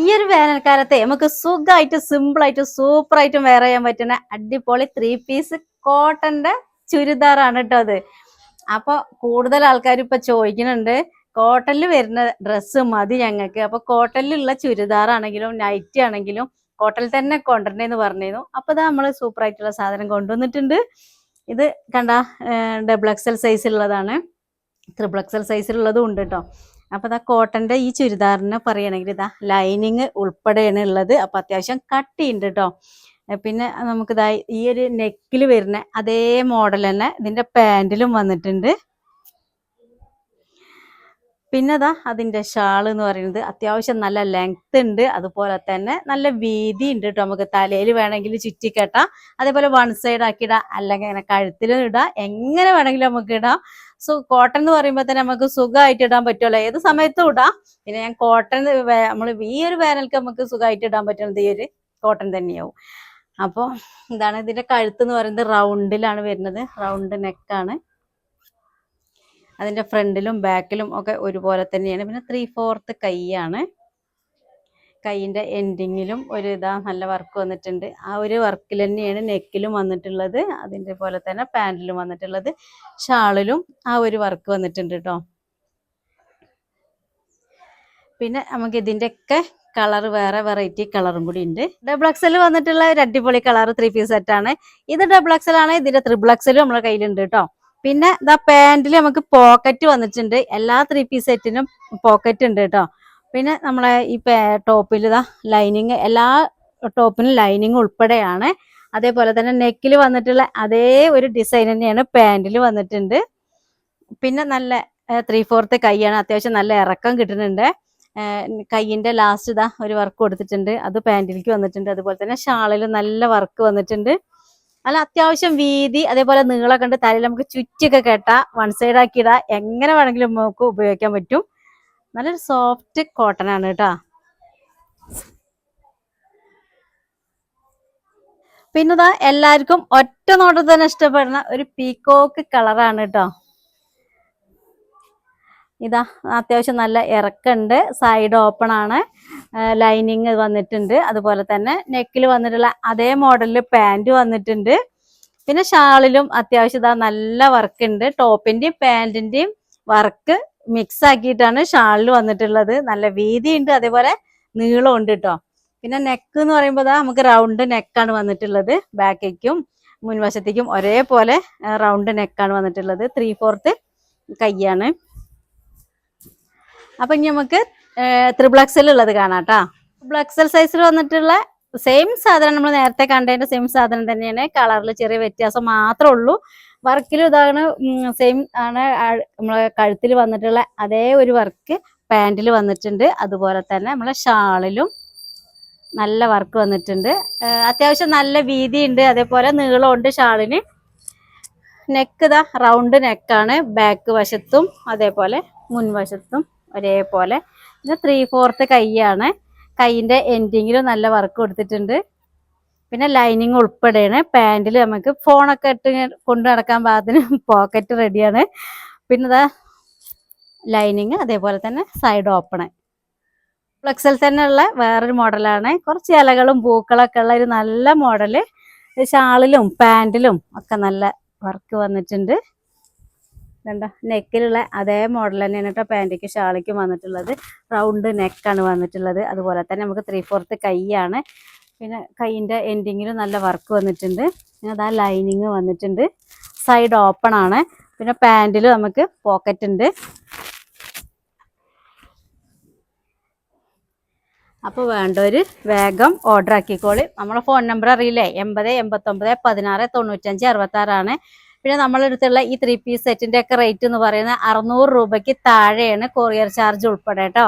ഈ ഒരു വേനൽക്കാലത്തെ നമുക്ക് സുഖമായിട്ട് സിമ്പിളായിട്ട് സൂപ്പറായിട്ടും വെയർ ചെയ്യാൻ പറ്റുന്ന അടിപൊളി 3 പീസ് കോട്ടന്റെ ചുരിദാറാണ് കേട്ടോ അത്. അപ്പൊ കൂടുതൽ ആൾക്കാർ ഇപ്പൊ ചോദിക്കുന്നുണ്ട് കോട്ടണിൽ വരുന്ന ഡ്രസ്സ് മതി ഞങ്ങൾക്ക്. അപ്പൊ കോട്ടണിലുള്ള ചുരിദാറാണെങ്കിലും നൈറ്റി ആണെങ്കിലും കോട്ടണിൽ തന്നെ കൊണ്ടുവരണമെന്ന് പറഞ്ഞിരുന്നു. അപ്പൊ ഇതാ നമ്മള് സൂപ്പറായിട്ടുള്ള സാധനം കൊണ്ടുവന്നിട്ടുണ്ട്. ഇത് കണ്ട XXL സൈസിലുള്ളതാണ്, XXL സൈസിലുള്ളതും ഉണ്ട് കേട്ടോ. അപ്പൊ ഇതാ കോട്ടന്റെ ഈ ചുരിദാറിന് പറയുകയാണെങ്കിൽ ഇതാ ലൈനിങ് ഉൾപ്പെടെയാണ് ഉള്ളത്. അപ്പൊ അത്യാവശ്യം കട്ടിയുണ്ട് കേട്ടോ. പിന്നെ നമുക്കിതാ ഈ ഒരു നെക്കിൽ വരുന്ന അതേ മോഡൽ തന്നെ ഇതിന്റെ പാൻറ്റിലും വന്നിട്ടുണ്ട്. പിന്നെ അതാ അതിന്റെ ഷാള് എന്ന് പറയുന്നത് അത്യാവശ്യം നല്ല ലെങ്ത് ഉണ്ട്, അതുപോലെ തന്നെ നല്ല വീതി ഉണ്ട് കേട്ടോ. നമുക്ക് തലയിൽ വേണമെങ്കിൽ ചുറ്റിക്കെട്ടാം, അതേപോലെ വൺ സൈഡ് ആക്കി ഇടാം, അല്ലെങ്കിൽ അങ്ങനെ കഴുത്തിലും ഇടാം, എങ്ങനെ വേണമെങ്കിലും നമുക്ക് ഇടാം. കോട്ടൺ എന്ന് പറയുമ്പോൾ തന്നെ നമുക്ക് സുഖമായിട്ട് ഇടാൻ പറ്റുമല്ലോ, ഏത് സമയത്തും ഇടാം. പിന്നെ ഞാൻ കോട്ടൺ നമ്മൾ ഈ ഒരു വേനൽക്ക് നമുക്ക് സുഖമായിട്ട് ഇടാൻ പറ്റുന്നത് ഈ ഒരു കോട്ടൺ തന്നെയാവും. അപ്പോൾ എന്താണ് ഇതിന്റെ കഴുത്ത് എന്ന് പറയുന്നത് റൗണ്ടിലാണ് വരുന്നത്, റൗണ്ട് നെക്കാണ്. അതിന്റെ ഫ്രണ്ടിലും ബാക്കിലും ഒക്കെ ഒരുപോലെ തന്നെയാണ്. പിന്നെ 3/4 കൈയാണ്. കൈയിന്റെ എൻഡിങ്ങിലും ഒരു ഇതാ നല്ല വർക്ക് വന്നിട്ടുണ്ട്. ആ ഒരു വർക്കിൽ തന്നെയാണ് നെക്കിലും വന്നിട്ടുള്ളത്, അതിന്റെ പോലെ തന്നെ പാൻറ്റിലും വന്നിട്ടുള്ളത്. ഷാളിലും ആ ഒരു വർക്ക് വന്നിട്ടുണ്ട് കേട്ടോ. പിന്നെ നമുക്ക് ഇതിന്റെയൊക്കെ കളർ വേറെ വെറൈറ്റി കളറും കൂടി ഉണ്ട്. XXL വന്നിട്ടുള്ള ഒരു അടിപൊളി കളർ 3 പീസ് സെറ്റാണ്. ഇത് XXL ആണ്. ഇതിന്റെ XXL നമ്മുടെ കയ്യിലുണ്ട് കേട്ടോ. പിന്നെ ഇതാ പാൻറ്റിൽ നമുക്ക് പോക്കറ്റ് വന്നിട്ടുണ്ട്. എല്ലാ 3 പീസ് സെറ്റിനും പോക്കറ്റ് ഉണ്ട് കേട്ടോ. പിന്നെ നമ്മളെ ഈ ടോപ്പിൽ ഇതാ ലൈനിങ്, എല്ലാ ടോപ്പിനും ലൈനിങ് ഉൾപ്പെടെയാണ്. അതേപോലെ തന്നെ നെക്കിൽ വന്നിട്ടുള്ള അതേ ഒരു ഡിസൈൻ തന്നെയാണ് പാൻറ്റിൽ വന്നിട്ടുണ്ട്. പിന്നെ നല്ല 3/4 കൈയാണ്, അത്യാവശ്യം നല്ല ഇറക്കം കിട്ടുന്നുണ്ട്. കൈയിന്റെ ലാസ്റ്റ് ഇതാ ഒരു വർക്ക് കൊടുത്തിട്ടുണ്ട്, അത് പാൻറ്റിലേക്ക് വന്നിട്ടുണ്ട്. അതുപോലെ തന്നെ ഷാളിൽ നല്ല വർക്ക് വന്നിട്ടുണ്ട്. അല്ല അത്യാവശ്യം വീതി അതേപോലെ നീളമൊക്കെ ഉണ്ട്. തലയിൽ നമുക്ക് ചുറ്റിയൊക്കെ കെട്ടാം, വൺ സൈഡ് ആക്കി ഇടാം, എങ്ങനെ വേണമെങ്കിലും നമുക്ക് ഉപയോഗിക്കാൻ പറ്റും. നല്ലൊരു സോഫ്റ്റ് കോട്ടൺ ആണ് കേട്ടോ. പിന്നെ ഇതാ എല്ലാവർക്കും ഒറ്റ നോട്ടത്തിൽ തന്നെ ഇഷ്ടപ്പെടുന്ന ഒരു പീക്കോക്ക് കളറാണ് കേട്ടോ. ഇതാ അത്യാവശ്യം നല്ല ഇറക്കുണ്ട്, സൈഡ് ഓപ്പൺ ആണ്, ലൈനിങ് വന്നിട്ടുണ്ട്. അതുപോലെ തന്നെ നെക്കിൽ വന്നിട്ടുള്ള അതേ മോഡലിൽ പാൻറ് വന്നിട്ടുണ്ട്. പിന്നെ ഷാളിലും അത്യാവശ്യം ഇതാ നല്ല വർക്ക് ഉണ്ട്. ടോപ്പിന്റെയും പാൻറ്റിന്റെയും വർക്ക് മിക്സ് ആക്കിയിട്ടാണ് ഷാളിൽ വന്നിട്ടുള്ളത്. നല്ല വീതിയുണ്ട്, അതേപോലെ നീളം ഉണ്ട് കേട്ടോ. പിന്നെ നെക്ക് എന്ന് പറയുമ്പോൾ ഇതാ നമുക്ക് റൗണ്ട് നെക്കാണ് വന്നിട്ടുള്ളത്. ബാക്കേക്കും മുൻവശത്തേക്കും ഒരേപോലെ റൗണ്ട് നെക്കാണ് വന്നിട്ടുള്ളത്. 3/4 കൈയാണ്. അപ്പൊ ഇനി നമുക്ക് XXL ഉള്ളത് കാണാം കേട്ടോ. XXL സൈസിൽ വന്നിട്ടുള്ള സെയിം സാധനം, നമ്മൾ നേരത്തെ കണ്ടതിന്റെ സെയിം സാധനം തന്നെയാണ്. കളറിൽ ചെറിയ വ്യത്യാസം മാത്രമേ ഉള്ളൂ. വർക്കിൽ ഇതാണ് സെയിം ആണ്. നമ്മളെ കഴുത്തിൽ വന്നിട്ടുള്ള അതേ ഒരു വർക്ക് പാൻറ്റിൽ വന്നിട്ടുണ്ട്. അതുപോലെ തന്നെ നമ്മളെ ഷാളിലും നല്ല വർക്ക് വന്നിട്ടുണ്ട്. അത്യാവശ്യം നല്ല വീതി ഉണ്ട്, അതേപോലെ നീളമുണ്ട് ഷാളിന്. നെക്ക് ഇതാ റൗണ്ട് നെക്കാണ്, ബാക്ക് വശത്തും അതേപോലെ മുൻവശത്തും ഒരേപോലെ. പിന്നെ 3/4 കൈയാണ്. കൈയിന്റെ എൻഡിങ്ങിലും നല്ല വർക്ക് കൊടുത്തിട്ടുണ്ട്. പിന്നെ ലൈനിങ് ഉൾപ്പെടെയാണ്. പാൻറ്റിൽ നമുക്ക് ഫോണൊക്കെ ഇട്ട് കൊണ്ടു നടക്കാൻ പാകത്തിന് പോക്കറ്റ് റെഡിയാണ്. പിന്നെ ഇതാ ലൈനിങ് അതേപോലെ തന്നെ സൈഡ് ഓപ്പൺ. XXL തന്നെ ഉള്ള വേറൊരു മോഡലാണ്. കുറച്ച് ഇലകളും പൂക്കളൊക്കെ ഉള്ള ഒരു നല്ല മോഡല്. ഷാളിലും പാൻറ്റിലും ഒക്കെ നല്ല വർക്ക് വന്നിട്ടുണ്ട്. നെക്കിലുള്ള അതേ മോഡൽ തന്നെയാണ് കേട്ടോ പാൻറ്റിക്ക് ഷാളിക്കും വന്നിട്ടുള്ളത്. റൗണ്ട് നെക്കാണ് വന്നിട്ടുള്ളത്. അതുപോലെ തന്നെ നമുക്ക് 3/4 കൈയാണ്. പിന്നെ കൈയിൻ്റെ എൻഡിങ്ങിലും നല്ല വർക്ക് വന്നിട്ടുണ്ട്. പിന്നെ അതാ ലൈനിങ് വന്നിട്ടുണ്ട്, സൈഡ് ഓപ്പൺ ആണ്. പിന്നെ പാൻറ്റിൽ നമുക്ക് പോക്കറ്റ് ഉണ്ട്. അപ്പോൾ വേണ്ടവര് വേഗം ഓർഡർ ആക്കിക്കോളി. നമ്മളെ ഫോൺ നമ്പർ അറിയില്ലേ, 80 89 16 95 66 ആണ്. പിന്നെ നമ്മളെടുത്തുള്ള ഈ 3 പീസ് സെറ്റിന്റെ ഒക്കെ റേറ്റ് എന്ന് പറയുന്നത് 600 രൂപയ്ക്ക് താഴെയാണ്, കൊറിയർ ചാർജ് ഉൾപ്പെടെ കേട്ടോ.